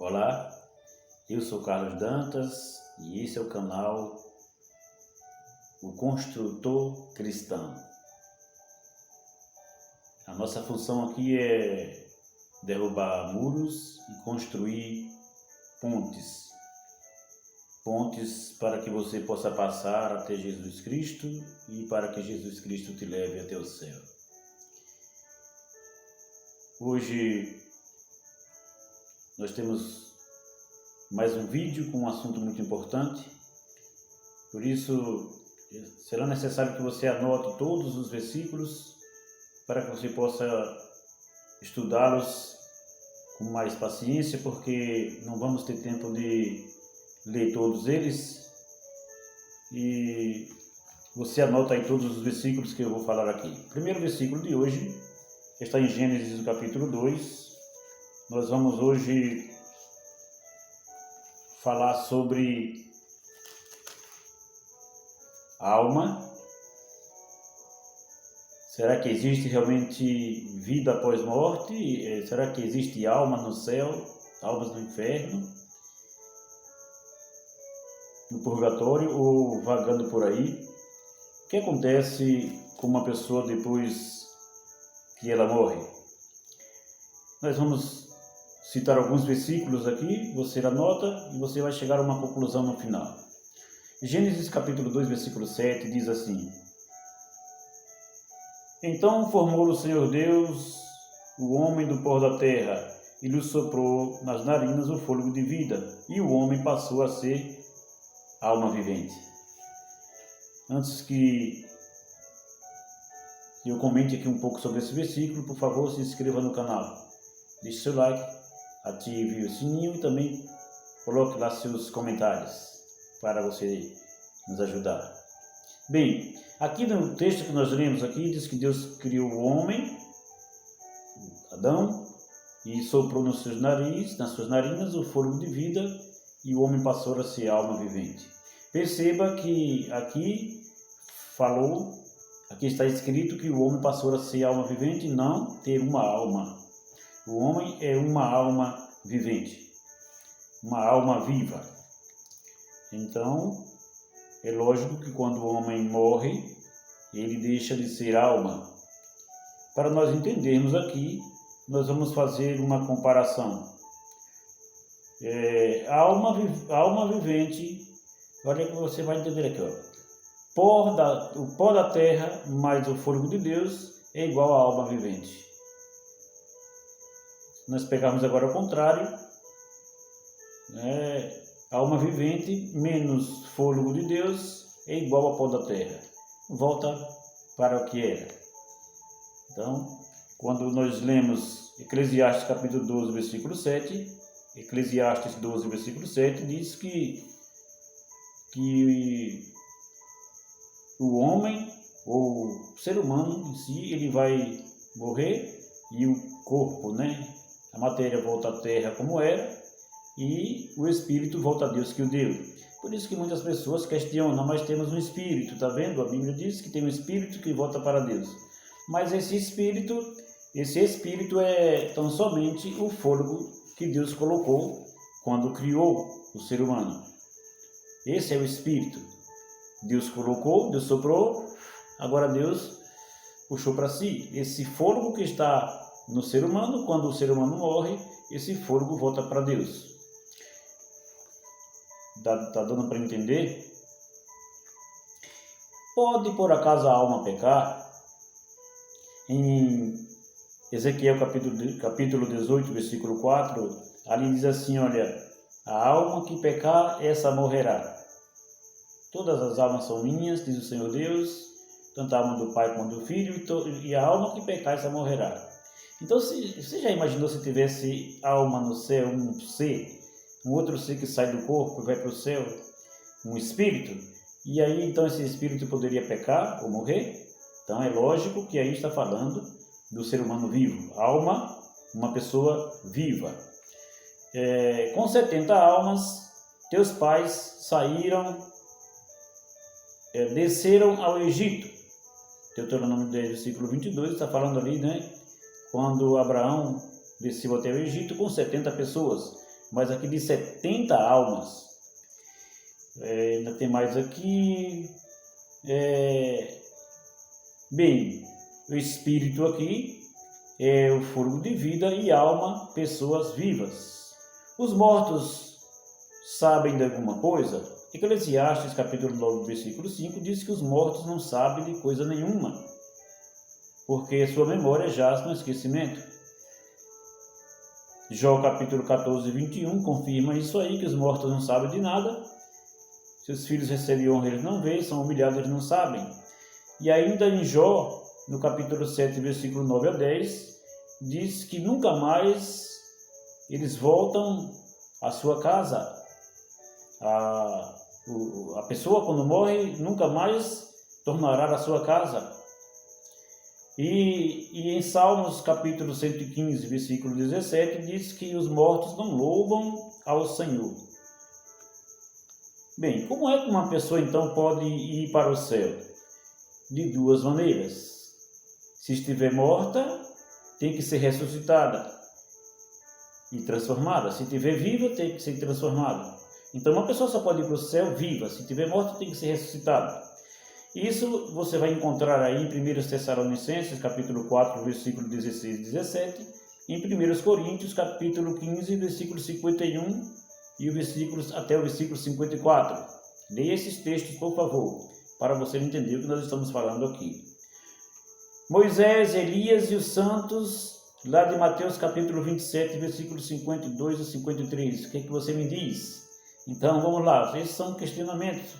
Olá, eu sou Carlos Dantas e esse é o canal O Construtor Cristão. A nossa função aqui é derrubar muros e construir pontes. Pontes para que você possa passar até Jesus Cristo e para que Jesus Cristo te leve até o céu. Hoje nós temos mais um vídeo com um assunto muito importante, por isso será necessário que você anote todos os versículos para que você possa estudá-los com mais paciência, porque não vamos ter tempo de ler todos eles. E você anota aí todos os versículos que eu vou falar aqui. O primeiro versículo de hoje está em Gênesis, no capítulo 2. Nós vamos hoje falar sobre alma. Será que existe realmente vida após morte? Será que existe alma no céu, almas no inferno, no purgatório ou vagando por aí? O que acontece com uma pessoa depois que ela morre? Nós vamos citar alguns versículos aqui, você anota e você vai chegar a uma conclusão no final. Gênesis capítulo 2, versículo 7 diz assim: Então formou o Senhor Deus o homem do pó da terra e lhe soprou nas narinas o fôlego de vida, e o homem passou a ser alma vivente. Antes que eu comente aqui um pouco sobre esse versículo, por favor, se inscreva no canal, deixe seu like, ative o sininho e também coloque lá seus comentários para você nos ajudar. Bem, aqui no texto que nós lemos aqui, diz que Deus criou o homem, Adão, e soprou nas suas narinas o fôlego de vida, e o homem passou a ser alma vivente. Perceba que aqui está escrito que o homem passou a ser alma vivente e não ter uma alma. O homem é uma alma vivente, uma alma viva. Então, é lógico que quando o homem morre, ele deixa de ser alma. Para nós entendermos aqui, nós vamos fazer uma comparação. Alma vivente, olha que você vai entender aqui, ó. O pó da terra mais o fôlego de Deus é igual à alma vivente. Nós pegarmos agora ao contrário, alma vivente menos fôlego de Deus é igual ao pó da terra. Volta para o que era. Então, quando nós lemos Eclesiastes capítulo 12, versículo 7, Eclesiastes 12, versículo 7, diz que o homem, ou o ser humano em si, ele vai morrer e o corpo, a matéria volta à terra como era e o espírito volta a Deus que o deu. Por isso que muitas pessoas questionam, mas temos um espírito, está vendo? A Bíblia diz que tem um espírito que volta para Deus. Mas esse espírito é tão somente o fôlego que Deus colocou quando criou o ser humano. Esse é o espírito. Deus colocou, Deus soprou, agora Deus puxou para si. Esse fôlego que está no ser humano, quando o ser humano morre, esse fôlego volta para Deus. Está dando para entender? Pode por acaso a alma pecar? Em Ezequiel capítulo 18, versículo 4, ali diz assim, olha, a alma que pecar, essa morrerá. Todas as almas são minhas, diz o Senhor Deus, tanto a alma do Pai quanto do Filho, e a alma que pecar, essa morrerá. Então, você já imaginou se tivesse alma no céu, um outro ser que sai do corpo e vai para o céu, um espírito? E aí, então, esse espírito poderia pecar ou morrer? Então, é lógico que aí está falando do ser humano vivo. Alma, uma pessoa viva. Com 70 almas, teus pais desceram ao Egito. Deuteronômio 10, versículo 22, está falando ali, quando Abraão desceu até o Egito com 70 pessoas. mas aqui diz 70 almas. Ainda tem mais aqui. Bem, o espírito aqui é o fôlego de vida e alma, pessoas vivas. Os mortos sabem de alguma coisa? Eclesiastes, capítulo 9, versículo 5, diz que os mortos não sabem de coisa nenhuma, porque sua memória jaz no esquecimento. Jó, capítulo 14, 21, confirma isso aí, que os mortos não sabem de nada. Seus filhos recebem honra, eles não veem, são humilhados, eles não sabem. E ainda em Jó, no capítulo 7, versículo 9 a 10, diz que nunca mais eles voltam à sua casa. A pessoa, quando morre, nunca mais tornará a sua casa. E em Salmos, capítulo 115, versículo 17, diz que os mortos não louvam ao Senhor. Bem, como é que uma pessoa então pode ir para o céu? De duas maneiras. Se estiver morta, tem que ser ressuscitada e transformada. Se estiver viva, tem que ser transformada. Então, uma pessoa só pode ir para o céu viva. Se estiver morta, tem que ser ressuscitada. Isso você vai encontrar aí em 1 Tessalonicenses, capítulo 4, versículo 16 e 17, em 1 Coríntios, capítulo 15, versículo 51 e até o versículo 54. Leia esses textos, por favor, para você entender o que nós estamos falando aqui. Moisés, Elias e os santos, lá de Mateus, capítulo 27, versículos 52 a 53. O que é que você me diz? Então, vamos lá. Esses são questionamentos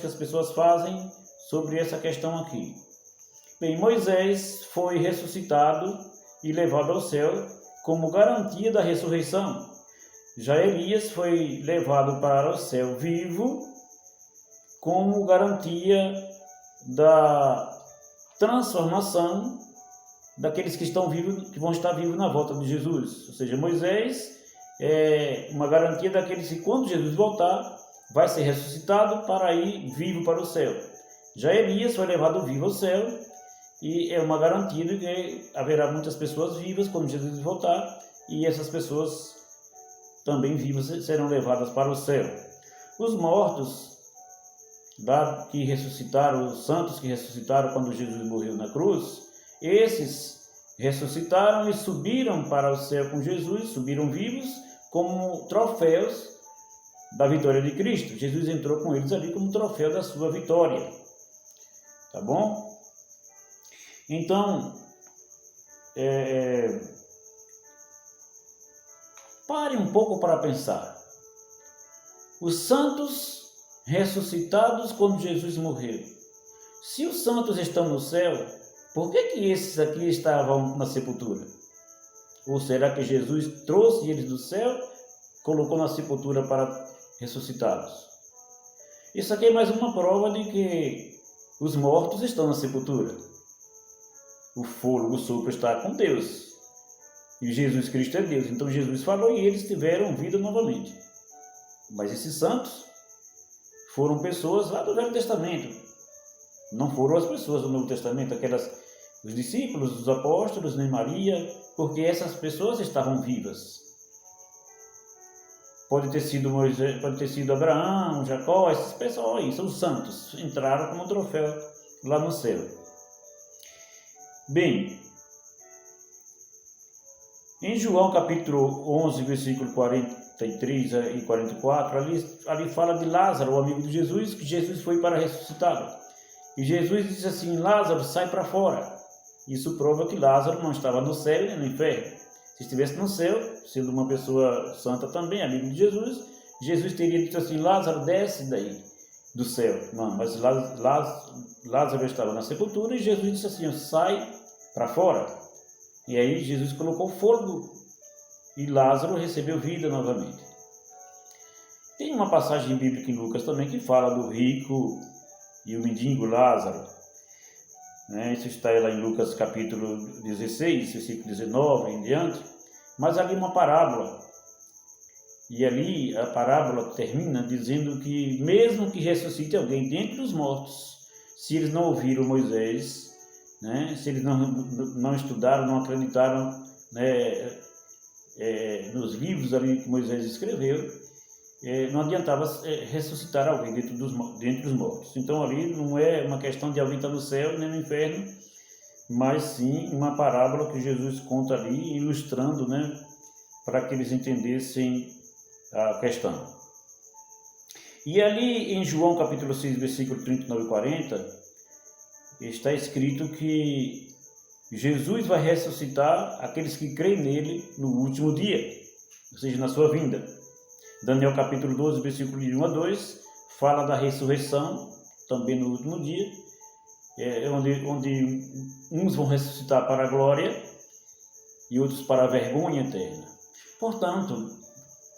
que as pessoas fazem sobre essa questão aqui. Bem, Moisés foi ressuscitado e levado ao céu como garantia da ressurreição. Já Elias foi levado para o céu vivo como garantia da transformação daqueles que estão vivos, que vão estar vivos na volta de Jesus. Ou seja, Moisés é uma garantia daqueles que, quando Jesus voltar, vai ser ressuscitado para ir vivo para o céu. Já Elias foi levado vivo ao céu e é uma garantia de que haverá muitas pessoas vivas quando Jesus voltar, e essas pessoas também vivas serão levadas para o céu. Os mortos que ressuscitaram, os santos que ressuscitaram quando Jesus morreu na cruz, esses ressuscitaram e subiram para o céu com Jesus, subiram vivos como troféus da vitória de Cristo. Jesus entrou com eles ali como troféu da sua vitória. Tá bom? Então, pare um pouco para pensar. Os santos ressuscitados quando Jesus morreu. Se os santos estão no céu, por que esses aqui estavam na sepultura? Ou será que Jesus trouxe eles do céu, colocou na sepultura para ressuscitados? Isso aqui é mais uma prova de que os mortos estão na sepultura. O fôlego, o sopro está com Deus. E Jesus Cristo é Deus. Então Jesus falou e eles tiveram vida novamente. Mas esses santos foram pessoas lá do Velho Testamento. Não foram as pessoas do Novo Testamento, os discípulos, os apóstolos, nem Maria, porque essas pessoas estavam vivas. Pode ter sido Moisés, pode ter sido Abraão, Jacó, esses pessoas são santos, entraram como troféu lá no céu. Bem, em João capítulo 11, versículo 43 e 44, ali fala de Lázaro, o amigo de Jesus, que Jesus foi para ressuscitá-lo. E Jesus disse assim: Lázaro, sai para fora. Isso prova que Lázaro não estava no céu nem no inferno. Se estivesse no céu, sendo uma pessoa santa também, amigo de Jesus, Jesus teria dito assim: Lázaro, desce daí do céu. Não, mas Lázaro estava na sepultura e Jesus disse assim: sai para fora. E aí Jesus colocou fogo e Lázaro recebeu vida novamente. Tem uma passagem bíblica em Lucas também que fala do rico e o mendigo Lázaro. Isso está lá em Lucas capítulo 16, versículo 19 em diante. Mas ali uma parábola. E ali a parábola termina dizendo que mesmo que ressuscite alguém dentre os mortos, se eles não ouviram Moisés, se eles não estudaram, não acreditaram nos livros ali que Moisés escreveu, não adiantava ressuscitar alguém dentre os mortos. Então ali não é uma questão de alguém estar no céu nem no inferno, mas sim uma parábola que Jesus conta ali, ilustrando, né, para que eles entendessem a questão. E ali em João capítulo 6, versículo 39 e 40, está escrito que Jesus vai ressuscitar aqueles que creem nele no último dia, ou seja, na sua vinda. Daniel capítulo 12, versículo de 1 a 2, fala da ressurreição, também no último dia, onde uns vão ressuscitar para a glória e outros para a vergonha eterna. Portanto,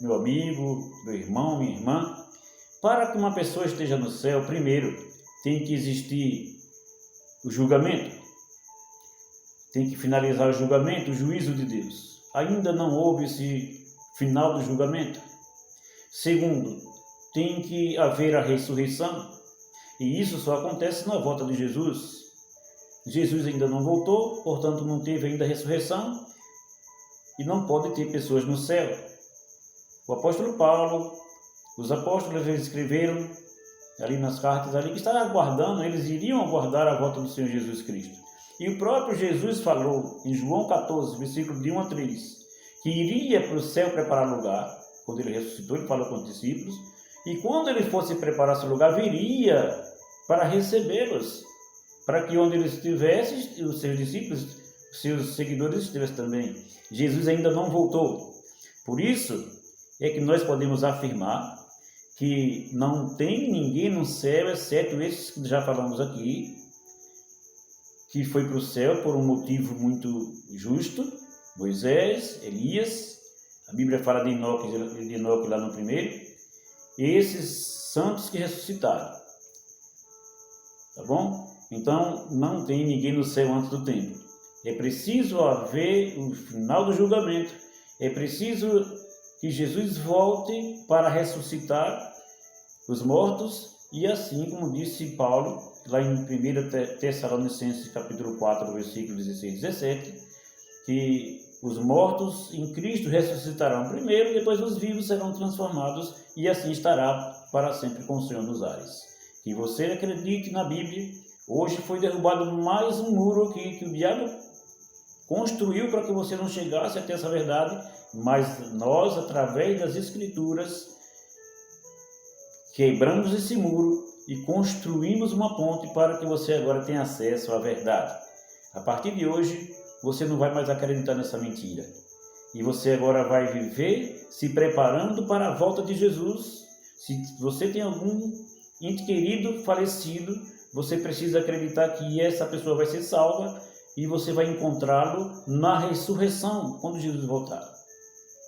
meu amigo, meu irmão, minha irmã, para que uma pessoa esteja no céu, primeiro tem que existir o julgamento, tem que finalizar o julgamento, o juízo de Deus. Ainda não houve esse final do julgamento. Segundo, tem que haver a ressurreição, e isso só acontece na volta de Jesus. Jesus ainda não voltou, portanto não teve ainda a ressurreição, e não pode ter pessoas no céu. O apóstolo Paulo, os apóstolos, eles escreveram ali nas cartas ali que estavam aguardando, eles iriam aguardar a volta do Senhor Jesus Cristo. E o próprio Jesus falou em João 14, versículo de 1 a 3, que iria para o céu preparar lugar. Quando ele ressuscitou, ele falou com os discípulos, e quando ele fosse preparar seu lugar, viria para recebê-los, para que onde ele estivesse, os seus discípulos, os seus seguidores estivessem também. Jesus ainda não voltou. Por isso é que nós podemos afirmar que não tem ninguém no céu, exceto esses que já falamos aqui, que foi para o céu por um motivo muito justo: Moisés, Elias, a Bíblia fala de Enoque lá no primeiro, esses santos que ressuscitaram, tá bom? Então não tem ninguém no céu antes do tempo. É preciso haver o final do julgamento, é preciso que Jesus volte para ressuscitar os mortos, e assim como disse Paulo lá em 1 Tessalonicenses capítulo 4, versículo 16 e 17, que os mortos em Cristo ressuscitarão primeiro, e depois os vivos serão transformados, e assim estará para sempre com o Senhor nos ares. Que você acredite na Bíblia. Hoje foi derrubado mais um muro aqui que o diabo construiu para que você não chegasse até essa verdade, mas nós, através das Escrituras, quebramos esse muro e construímos uma ponte para que você agora tenha acesso à verdade. A partir de hoje, você não vai mais acreditar nessa mentira. E você agora vai viver se preparando para a volta de Jesus. Se você tem algum ente querido falecido, você precisa acreditar que essa pessoa vai ser salva e você vai encontrá-lo na ressurreição, quando Jesus voltar.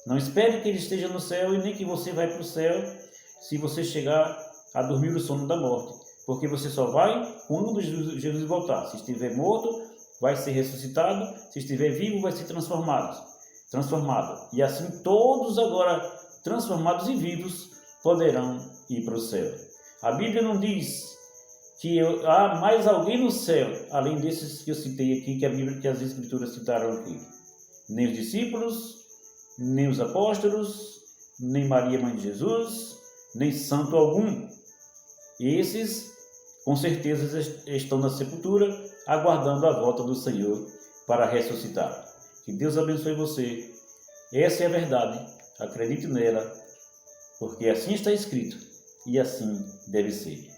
Não espere que ele esteja no céu e nem que você vai para o céu se você chegar a dormir o sono da morte, porque você só vai quando Jesus voltar. Se estiver morto, vai ser ressuscitado; se estiver vivo, vai ser transformado. E assim todos agora transformados e vivos poderão ir para o céu. A Bíblia não diz que há mais alguém no céu, além desses que eu citei aqui, que as Escrituras citaram aqui. Nem os discípulos, nem os apóstolos, nem Maria, mãe de Jesus, nem santo algum. Esses, com certeza, estão na sepultura, aguardando a volta do Senhor para ressuscitar. Que Deus abençoe você. Essa é a verdade. Acredite nela, porque assim está escrito e assim deve ser.